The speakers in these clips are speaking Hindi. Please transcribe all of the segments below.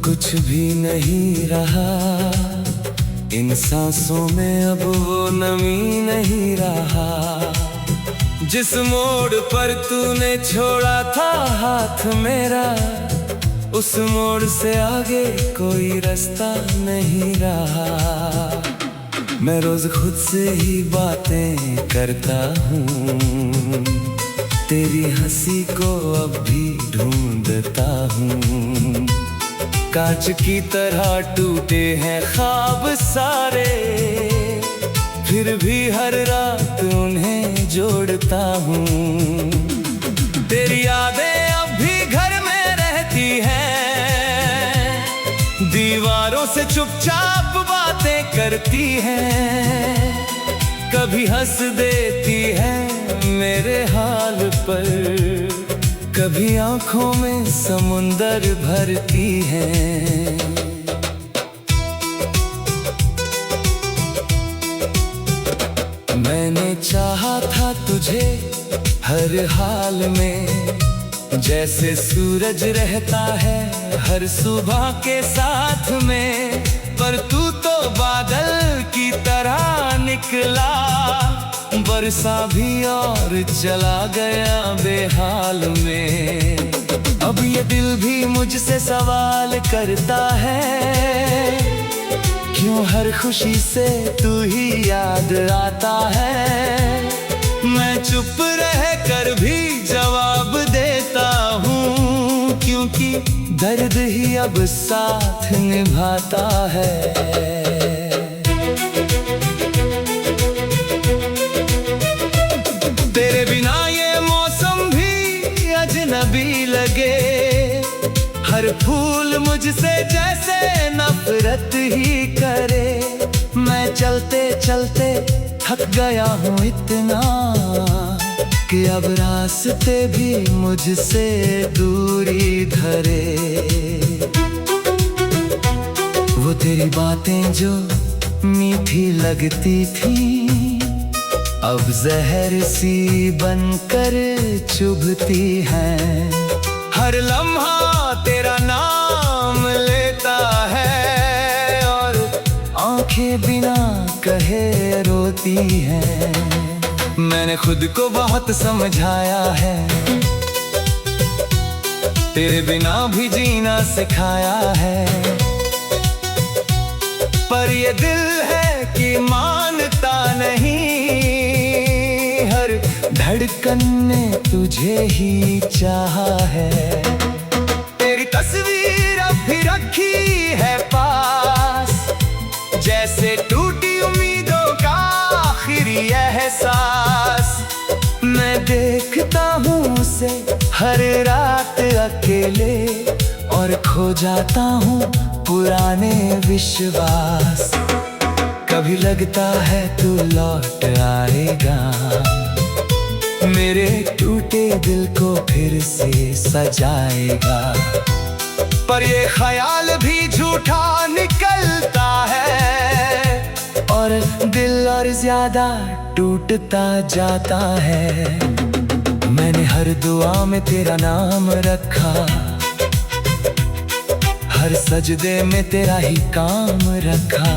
कुछ भी नहीं रहा, इन सांसों में अब वो नमी नहीं रहा। जिस मोड़ पर तूने छोड़ा था हाथ मेरा, उस मोड़ से आगे कोई रास्ता नहीं रहा। मैं रोज खुद से ही बातें करता हूँ, तेरी हंसी को अब भी ढूंढता हूँ। कांच की तरह टूटे हैं ख्वाब सारे, फिर भी हर रात उन्हें जोड़ता हूँ। तेरी यादें अब भी घर में रहती हैं, दीवारों से चुपचाप बातें करती हैं। कभी हंस देती है मेरे हाल पर, कभी आंखों में समुंदर भरती है। मैंने चाहा था तुझे हर हाल में, जैसे सूरज रहता है हर सुबह के साथ में। पर तू तो बादल की तरह निकला, बरसा भी और चला गया बेहाल में। अब ये दिल भी मुझसे सवाल करता है, क्यों हर खुशी से तू ही याद आता है। मैं चुप रह कर भी जवाब देता हूँ, क्योंकि दर्द ही अब साथ निभाता है। तेरे बिना ये मौसम भी अजनबी लगे, हर फूल मुझसे जैसे नफरत ही करे। मैं चलते चलते थक गया हूँ इतना, कि अब रास्ते भी मुझसे दूरी धरे। वो तेरी बातें जो मीठी लगती थी, अब जहर सी बनकर चुभती हैं। हर लम्हा तेरा नाम लेता है, और आंखें बिना कहे रोती हैं। मैंने खुद को बहुत समझाया है, तेरे बिना भी जीना सिखाया है। पर ये दिल है कि मानता नहीं, हर धड़कन ने तुझे ही चाहा है। तेरी तस्वीर अब भी रखी है पास, जैसे टूटी उम्मीदों का आखिरी एहसास। मैं देखता हूँ उसे हर रात अकेले, और खो जाता हूँ पुराने विश्वास। कभी लगता है तू लौट आएगा, मेरे टूटे दिल को फिर से सजाएगा। पर ये ख्याल भी झूठा निकलता है, और दिल और ज्यादा टूटता जाता है। मैंने हर दुआ में तेरा नाम रखा, हर सजदे में तेरा ही काम रखा।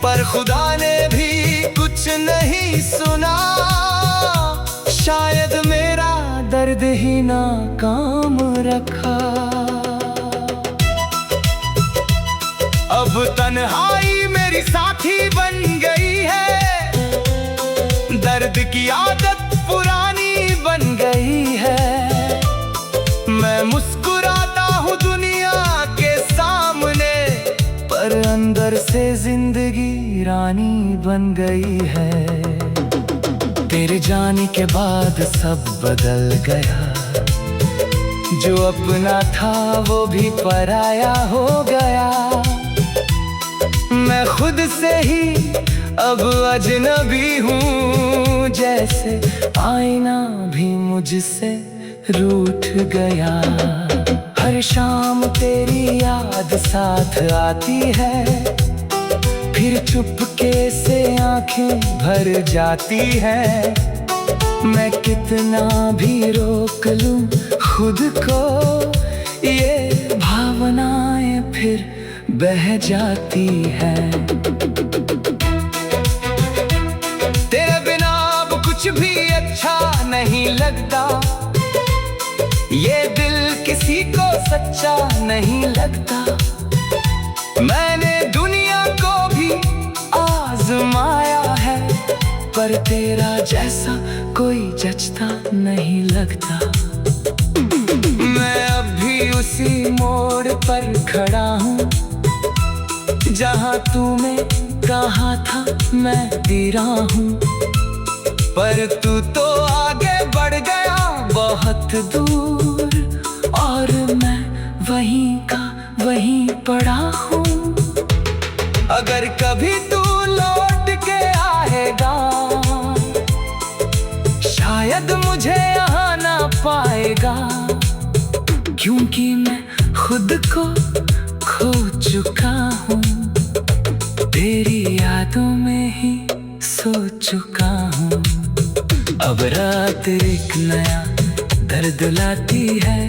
पर खुदा ने भी कुछ नहीं सुना, शायद मेरा दर्द ही ना काम रखा। अब तन्हाई मेरी साथी बन गई है, दर्द की आदत पुरानी बन गई है। मैं मुस्कुराता हूँ दुनिया के सामने, पर अंदर से जिंदगी रानी बन गई है। तेरे जाने के बाद सब बदल गया, जो अपना था वो भी पराया हो गया। मैं खुद से ही अब अजनबी हूँ, जैसे आईना भी मुझसे रूठ गया। हर शाम तेरी याद साथ आती है, फिर चुपके से आंखें भर जाती है। मैं कितना भी रोक लूं खुद को, ये फिर बह जाती है। तेरे बिना अब कुछ भी अच्छा नहीं लगता, ये दिल किसी को सच्चा नहीं लगता। मैंने दुनिया को भी आजमाया है, पर तेरा जैसा कोई जचता नहीं लगता। मैं अब भी उसी मोड़ पर खड़ा हूँ, जहाँ तूने कहा था मैं तेरा हूँ। पर तू तो आगे बढ़ गया बहुत दूर, और मैं वहीं का वहीं पड़ा हूँ। अगर कभी तू लौट के आएगा, शायद मुझे यहाँ ना पाएगा, क्योंकि मैं खुद को खो चुका हूँ। तेरी यादों में ही सो चुका हूँ। अब रात एक नया दर्द लाती है,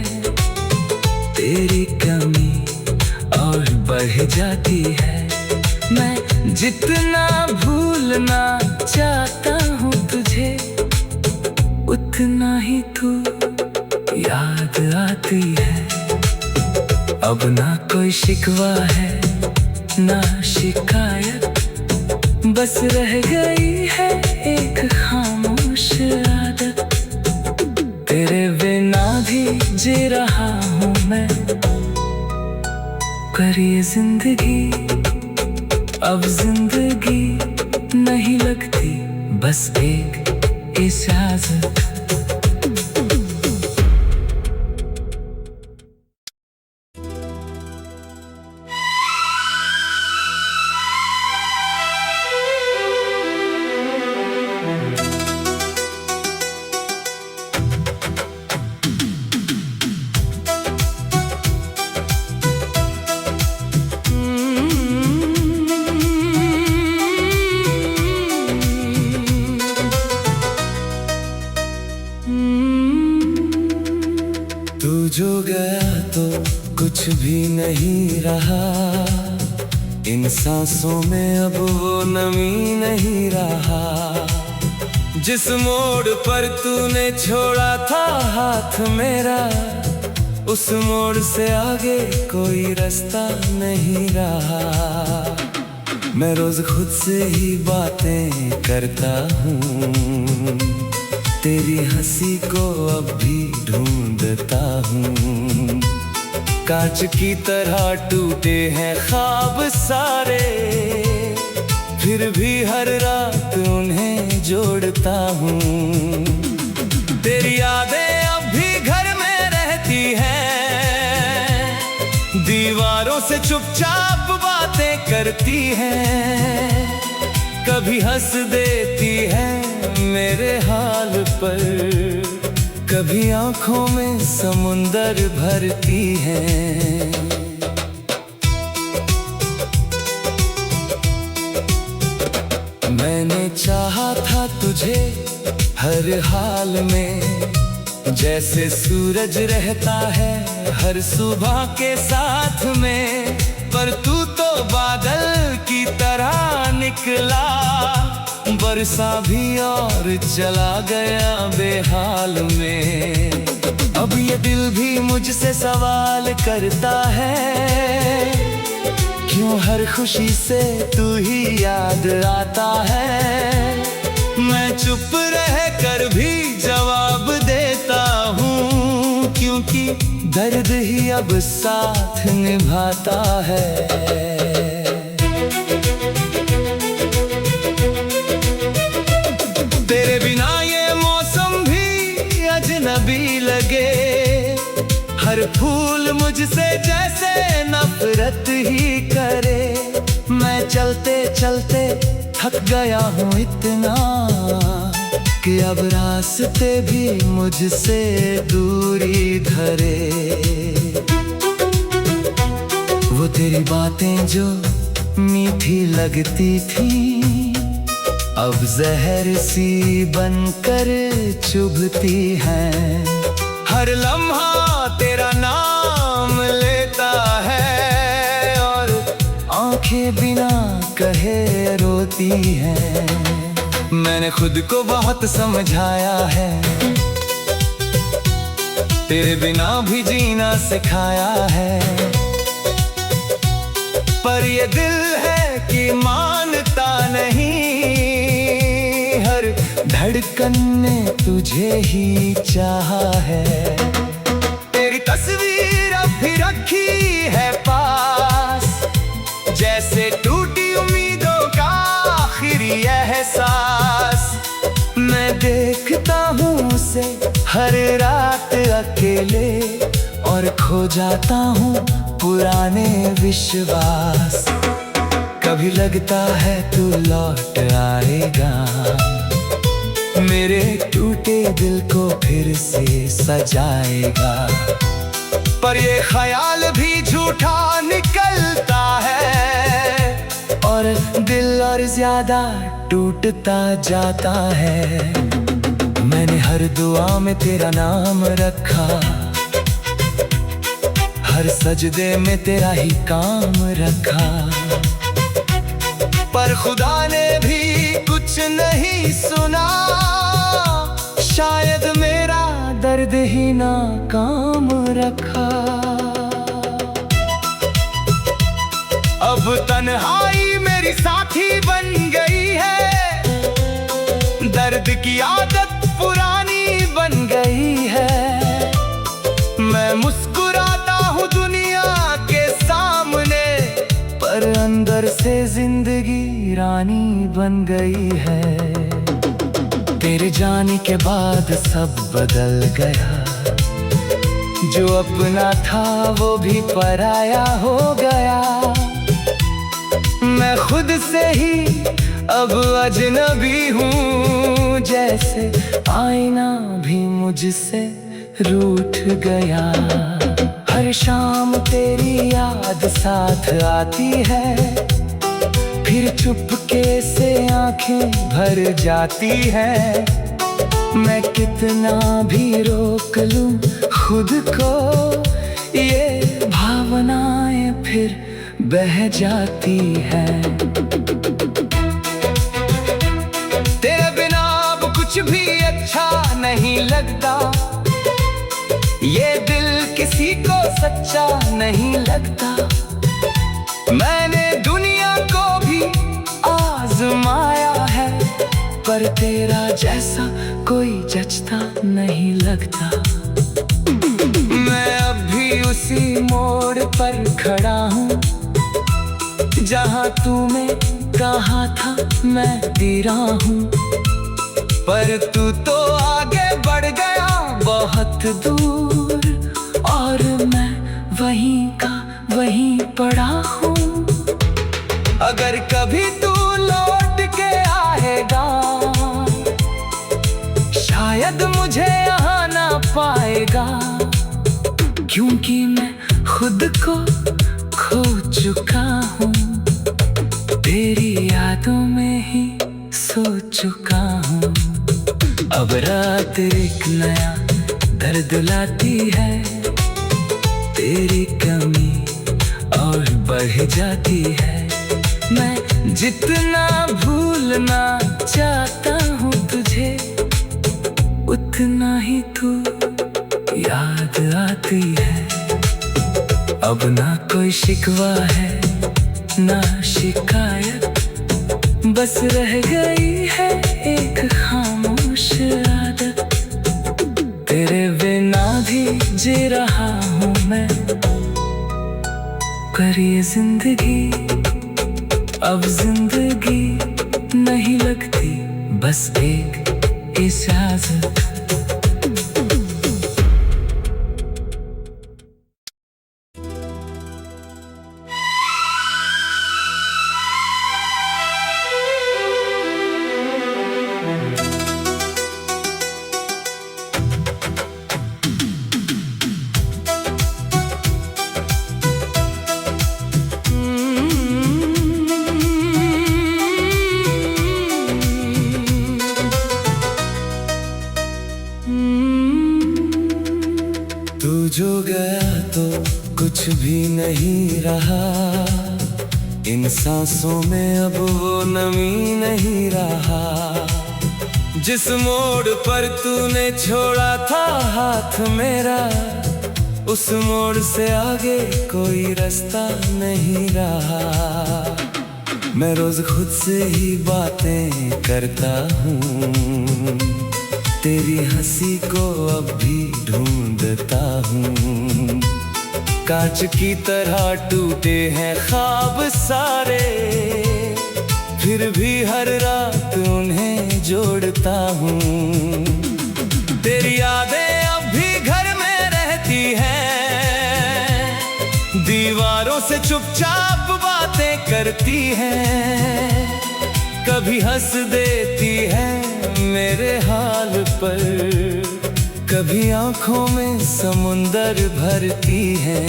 तेरी कमी और बढ़ जाती है। मैं जितना भूलना चाहता हूँ तुझे, उतना ही तू याद आती है। अब ना कोई शिकवा है ना शिकायत, बस रह गई है एक खामोश आदत। तेरे बिना भी जी रहा हूँ मैं, पर ये जिंदगी अब जिंदगी नहीं लगती, बस एक इजाजत। तू जो गया तो कुछ भी नहीं रहा, इन सांसों में अब वो नमी नहीं रहा। जिस मोड़ पर तूने छोड़ा था हाथ मेरा, उस मोड़ से आगे कोई रास्ता नहीं रहा। मैं रोज खुद से ही बातें करता हूँ, तेरी हंसी को अब भी ढूंढता हूँ। कांच की तरह टूटे हैं ख्वाब सारे, फिर भी हर रात उन्हें जोड़ता हूँ। तेरी यादें अब भी घर में रहती हैं, दीवारों से चुपचाप बातें करती हैं। कभी हंस देती है मेरे हाल पर, कभी आंखों में समुंदर भरती है। मैंने चाहा था तुझे हर हाल में, जैसे सूरज रहता है हर सुबह के साथ में। पर तू तो बादल की तरह निकला, बरसा भी और चला गया बेहाल में। अब ये दिल भी मुझसे सवाल करता है, क्यों हर खुशी से तू ही याद आता है। मैं चुप रह कर भी जवाब देता हूँ, क्योंकि दर्द ही अब साथ निभाता है। तेरे बिना ये मौसम भी अजनबी लगे, हर फूल मुझसे जैसे नफरत ही करे। मैं चलते चलते थक गया हूँ इतना, कि अब रास्ते भी मुझसे दूरी धरे। वो तेरी बातें जो मीठी लगती थी, अब जहर सी बनकर चुभती हैं। हर लम्हा तेरा नाम लेता है, तरह रोती है। मैंने खुद को बहुत समझाया है, तेरे बिना भी जीना सिखाया है। पर ये दिल है कि मानता नहीं, हर धड़कन ने तुझे ही चाहा है। तेरी तस्वीर अब भी रखी है पास, जैसे टूटी उम्मीदों का आखिरी एहसास। मैं देखता हूँ उसे हर रात अकेले, और खो जाता हूँ पुराने विश्वास। कभी लगता है तू लौट आएगा, मेरे टूटे दिल को फिर से सजाएगा। पर ये ख्याल भी झूठा निकलता है, और दिल और ज्यादा टूटता जाता है। मैंने हर दुआ में तेरा नाम रखा, हर सजदे में तेरा ही काम रखा। पर खुदा ने भी कुछ नहीं सुना, शायद मेरा दर्द ही ना काम रखा। अब तन्हाई मेरी साथी बन गई है, दर्द की आदत पुरानी बन गई है। मैं मुस्कुराता हूँ दुनिया के सामने, पर अंदर से जिंदगी रानी बन गई है। तेरे जाने के बाद सब बदल गया, जो अपना था वो भी पराया हो गया। मैं खुद से ही अब अजनबी हूँ, जैसे आईना भी मुझसे रूठ गया। हर शाम तेरी याद साथ आती है, फिर चुपके से आंखें भर जाती है। मैं कितना भी रोक लूं खुद को, ये भावनाएं फिर बह जाती है। तेरे बिना अब कुछ भी अच्छा नहीं लगता, ये दिल किसी को सच्चा नहीं लगता। मैंने दुनिया को भी आजमाया है, पर तेरा जैसा कोई जचता नहीं लगता। मैं अब भी उसी मोड़ पर खड़ा हूँ, जहाँ तूने कहा था मैं तेरा हूँ। पर तू तो आगे बढ़ गया बहुत दूर, और मैं वहीं का वहीं पड़ा हूँ। अगर कभी तू लौट के आएगा, शायद मुझे यहाँ ना पाएगा, क्योंकि मैं खुद को खो चुका हूँ। तेरी यादों में ही सो चुका हूँ। अब रात एक नया दर्द लाती है, तेरी कमी और बढ़ जाती है। मैं जितना भूलना चाहता हूँ तुझे, उतना ही तू याद आती है। अब ना कोई शिकवा है ना शिकायत, बस रह गई है एक खामोश आदत। तेरे बिना भी जी रहा हूँ मैं, पर ये जिंदगी अब जिंदगी नहीं लगती, बस एक इजाजत। तू जो गया तो कुछ भी नहीं रहा, इन सांसों में अब वो नमी नहीं रहा। जिस मोड़ पर तूने छोड़ा था हाथ मेरा, उस मोड़ से आगे कोई रास्ता नहीं रहा। मैं रोज खुद से ही बातें करता हूँ, तेरी हंसी को अब भी ढूंढता हूँ। कांच की तरह टूटे हैं ख्वाब सारे, फिर भी हर रात उन्हें जोड़ता हूँ। तेरी यादें अब भी घर में रहती हैं, दीवारों से चुपचाप बातें करती हैं। कभी हंस देती है मेरे हाल पर, कभी आंखों में समुंदर भरती है।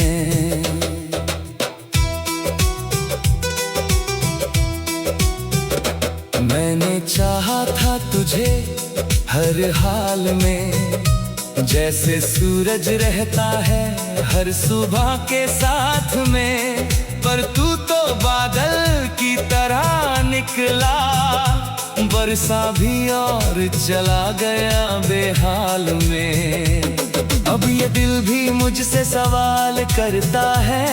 मैंने चाहा था तुझे हर हाल में, जैसे सूरज रहता है हर सुबह के साथ में। पर तू तो बादल की तरह निकला, बरसा भी और चला गया बेहाल में। अब ये दिल भी मुझसे सवाल करता है,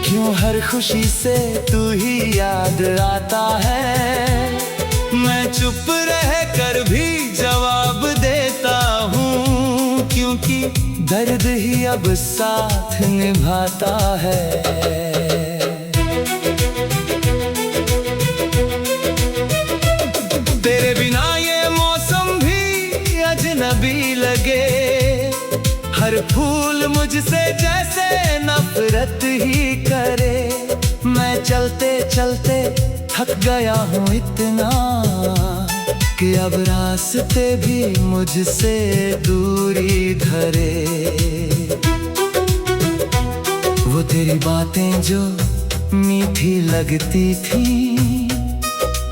क्यों हर खुशी से तू ही याद आता है। मैं चुप रह कर भी जवाब देता हूँ, क्योंकि दर्द ही अब साथ निभाता है। तेरे बिना ये मौसम भी अजनबी लगे, हर फूल मुझसे जैसे नफरत ही करे। मैं चलते चलते थक गया हूँ इतना, कि अब रास्ते भी मुझसे दूरी धरे। वो तेरी बातें जो मीठी लगती थी,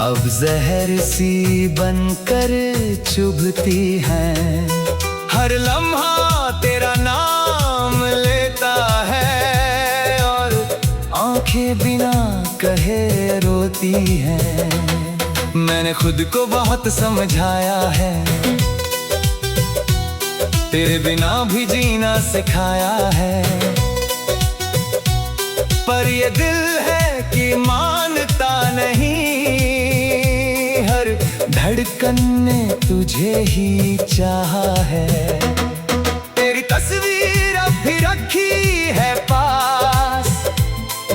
अब जहर सी बनकर चुभती हैं। हर लम्हा तेरा नाम लेता है, और आंखें बिना कहे रोती हैं। मैंने खुद को बहुत समझाया है, तेरे बिना भी जीना सिखाया है। पर ये दिल है कि मानता नहीं, हर धड़कन ने तुझे ही चाहा है। तेरी तस्वीर अब भी रखी है पास,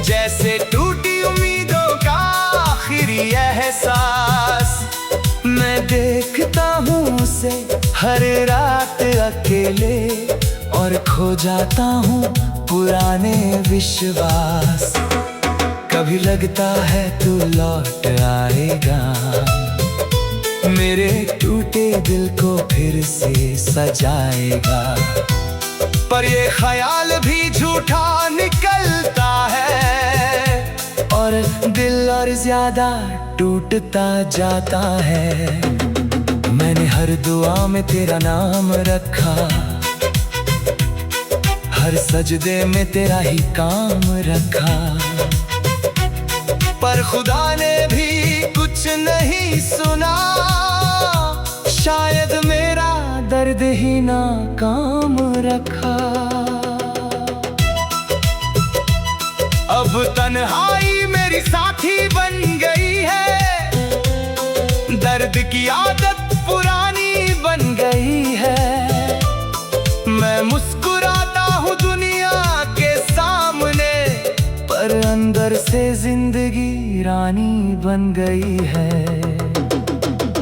जैसे टूटी उम्मीदों का आखिरी एहसास। मैं देखता हूँ उसे हर रात अकेले, और खो जाता हूँ पुराने विश्वास। कभी लगता है तू लौट आएगा, मेरे टूटे दिल को फिर से सजाएगा। पर ये ख्याल भी झूठा निकलता है, और दिल और ज्यादा टूटता जाता है। मैंने हर दुआ में तेरा नाम रखा, हर सजदे में तेरा ही काम रखा। पर खुदा ने भी कुछ नहीं सुना, शायद मेरा दर्द ही ना काम रखा। अब तन्हाई मेरी साथी बन गई है, दर्द की आदत पुरानी बन गई है। मैं मुस्कुराता हूँ दुनिया के सामने, पर अंदर से जिंदगी रानी बन गई है।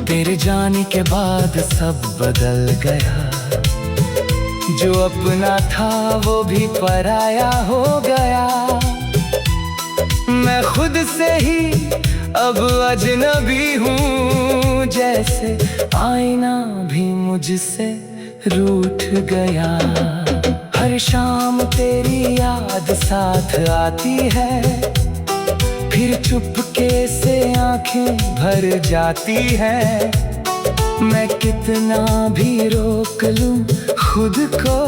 तेरे जाने के बाद सब बदल गया, जो अपना था वो भी पराया हो गया। मैं खुद से ही अब अजनबी हूँ, जैसे आईना भी मुझसे रूठ गया। हर शाम तेरी याद साथ आती है, फिर चुपके से आंखें भर जाती है। मैं कितना भी रोक लूं खुद को,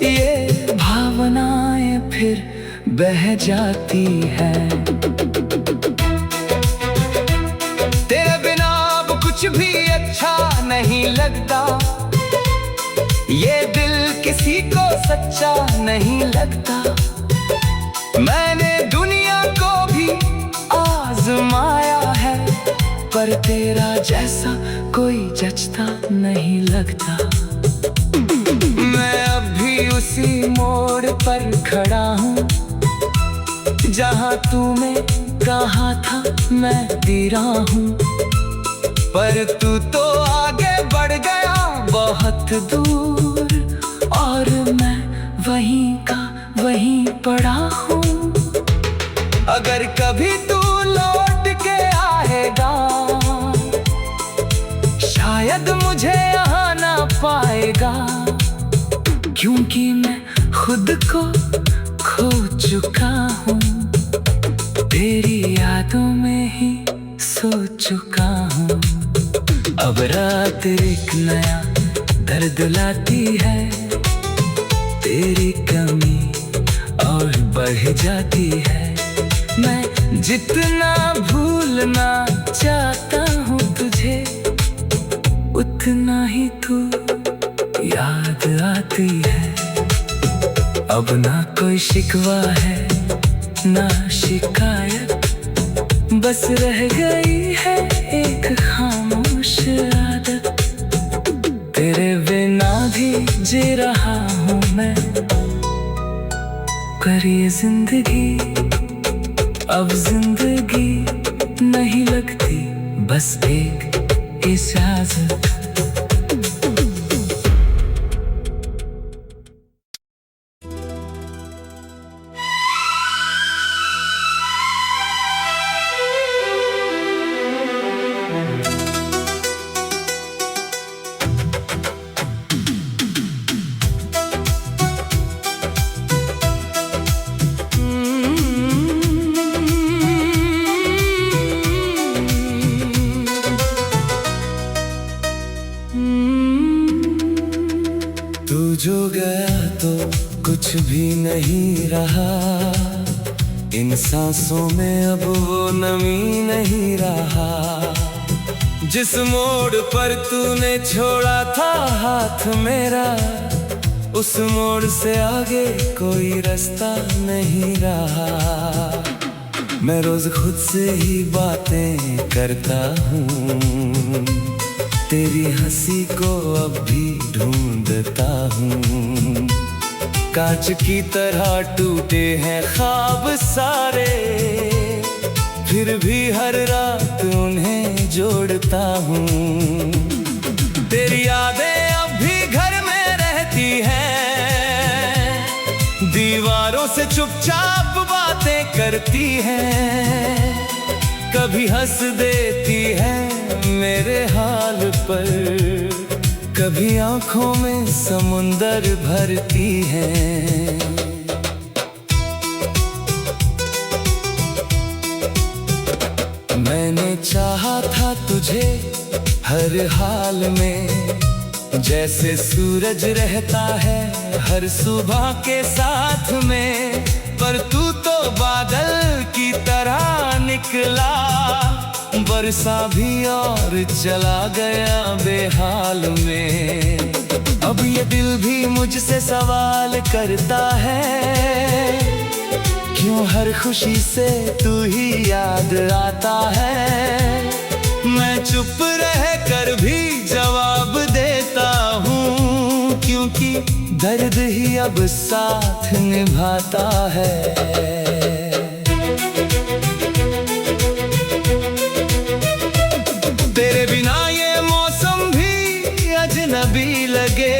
ये भावनाएं फिर बह जाती है। तेरे बिना अब कुछ भी अच्छा नहीं लगता, ये दिल किसी को सच्चा नहीं लगता। मैंने दुनिया को भी आजमाया है, पर तेरा जैसा कोई जचता नहीं लगता। मैं अब भी उसी मोड़ पर खड़ा हूँ, जहाँ तूने कहा था मैं तेरा हूँ। पर तू तो आगे बढ़ गया बहुत दूर, और मैं वहीं का वहीं पड़ा हूँ। अगर कभी तू लौट के आएगा, शायद मुझे यहाँ ना पाएगा, क्योंकि मैं खुद को खो चुका हूँ। तेरी यादों में ही सो चुका हूँ। अब रात एक नया दर्द लाती है, तेरी कमी और बढ़ जाती है। मैं जितना भूलना चाहता हूँ तुझे, उतना ही तू याद आती है। अब ना कोई शिकवा है ना शिकायत, बस रह गई है एक खामोश आदत। तेरे बिना भी जी रहा हूँ मैं, पर ये जिंदगी अब जिंदगी नहीं लगती, बस एक इजाजत। तू जो गया तो कुछ भी नहीं रहा, इन सांसों में अब वो नमी नहीं रहा। जिस मोड़ पर तूने छोड़ा था हाथ मेरा, उस मोड़ से आगे कोई रास्ता नहीं रहा। मैं रोज खुद से ही बातें करता हूँ, तेरी हंसी को अब भी ढूंढता हूँ। कांच की तरह टूटे हैं ख्वाब सारे, फिर भी हर रात उन्हें जोड़ता हूँ। तेरी यादें अब भी घर में रहती हैं, दीवारों से चुपचाप बातें करती हैं। कभी हंस देती है मेरे हाल पर, कभी आंखों में समुंदर भरती है। मैंने चाहा था तुझे हर हाल में, जैसे सूरज रहता है हर सुबह के साथ में। पर तू तो बादल की तरह निकला, बरसा भी और चला गया बेहाल में। अब ये दिल भी मुझसे सवाल करता है, क्यों हर खुशी से तू ही याद आता है। मैं चुप रह कर भी जवाब देता हूँ, क्योंकि दर्द ही अब साथ निभाता है। तेरे बिना ये मौसम भी अजनबी लगे,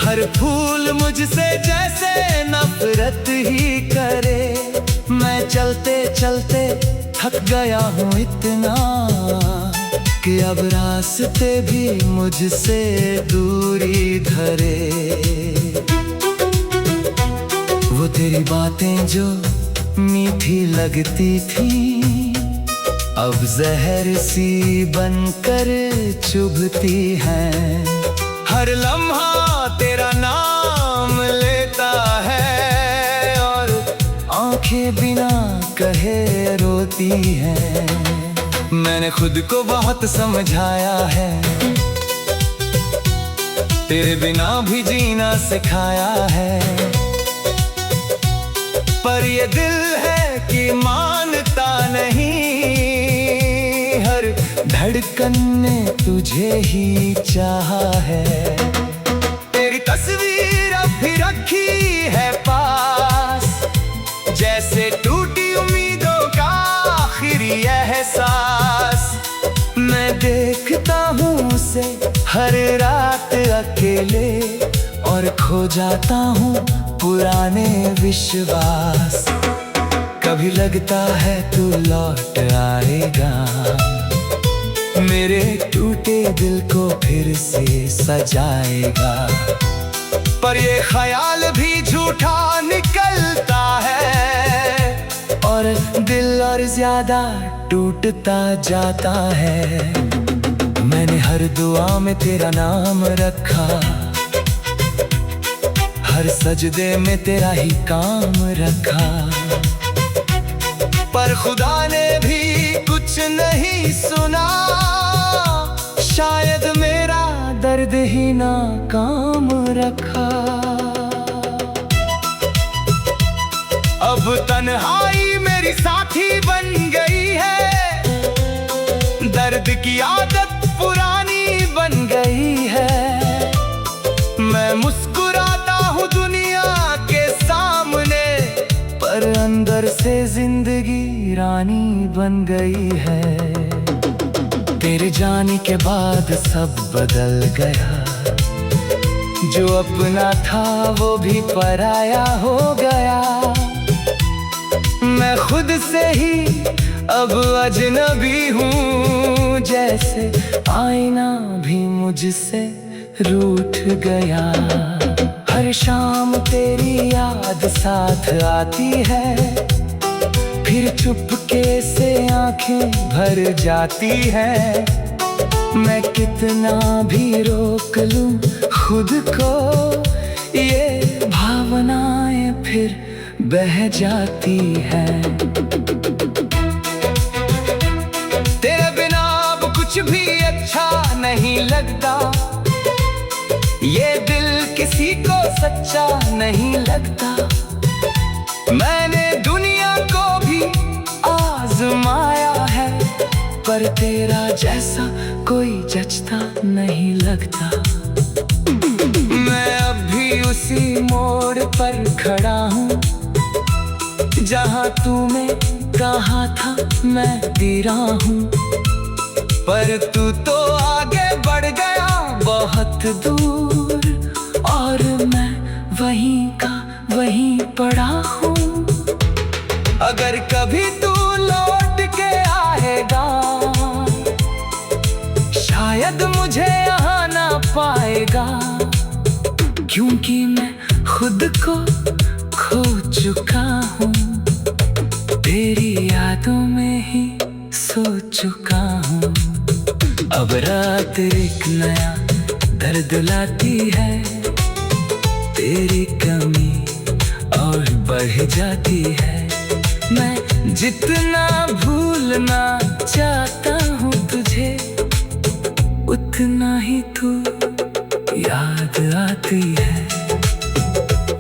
हर फूल मुझसे जैसे नफरत ही करे। मैं चलते चलते थक गया हूँ इतना, कि अब रास्ते भी मुझसे दूरी धरे। वो तेरी बातें जो मीठी लगती थी, अब जहर सी बनकर चुभती हैं। हर लम्हा तेरा नाम लेता है, और आंखें बिना कहे रोती हैं। मैंने खुद को बहुत समझाया है, तेरे बिना भी जीना सिखाया है। पर ये दिल है कि मानता नहीं, हर धड़कन ने तुझे ही चाहा है। तेरी तस्वीर अब भी रखी है पास, जैसे टूटी उम्मीदों का आखिरी एहसास। मैं देखता हूँ उसे हर रात अकेले, और खो जाता हूँ पुराने विश्वास। कभी लगता है तू लौट आएगा, मेरे टूटे दिल को फिर से सजाएगा। पर ये ख्याल भी झूठा निकलता है, और दिल और ज्यादा टूटता जाता है। मैंने हर दुआ में तेरा नाम रखा, हर सजदे में तेरा ही काम रखा। पर खुदा ने भी कुछ नहीं सुना, शायद मेरा दर्द ही ना काम रखा। अब तन्हाई मेरी साथी बन गई है, दर्द की आदत पुरानी बन गई है। मैं मुस्कुराता हूँ दुनिया के सामने, पर अंदर से जिंदगी रानी बन गई है। तेरे जाने के बाद सब बदल गया, जो अपना था वो भी पराया हो गया। मैं खुद से ही अब अजनबी हूँ, जैसे आईना भी मुझसे रूठ गया। हर शाम तेरी याद साथ आती है, फिर चुपके से आंखें भर जाती है। मैं कितना भी रोक लूं खुद को, ये भावनाएं फिर बह जाती है। तेरे बिना अब कुछ भी अच्छा नहीं लगता, ये दिल किसी को सच्चा नहीं लगता। मैंने दुनिया को भी आजमाया है, पर तेरा जैसा कोई जचता नहीं लगता। मैं अब भी उसी मोड़ पर खड़ा हूँ, जहाँ तूने कहा था मैं तेरा हूँ। पर तू तो आगे बढ़ गया बहुत दूर, और मैं वहीं का वहीं पड़ा हूँ। अगर कभी तू लौट के आएगा, शायद मुझे यहाँ ना पाएगा, क्योंकि मैं खुद को खो चुका हूँ। तेरी यादों में ही सो चुका हूँ। अब रात एक नया दर्द लाती है, तेरी कमी और बढ़ जाती है। मैं जितना भूलना चाहता हूँ तुझे, उतना ही तू याद आती है।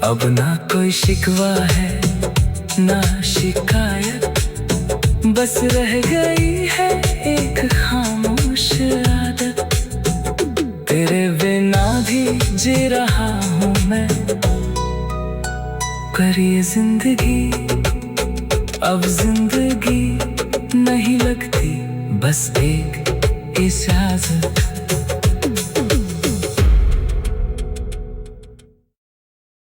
अब ना कोई शिकवा है ना शिकायत, बस रह गई है एक खामोश आदत। तेरे बिना भी जी रहा हूँ मैं, पर ये जिंदगी अब जिंदगी नहीं लगती, बस एक इजाजत।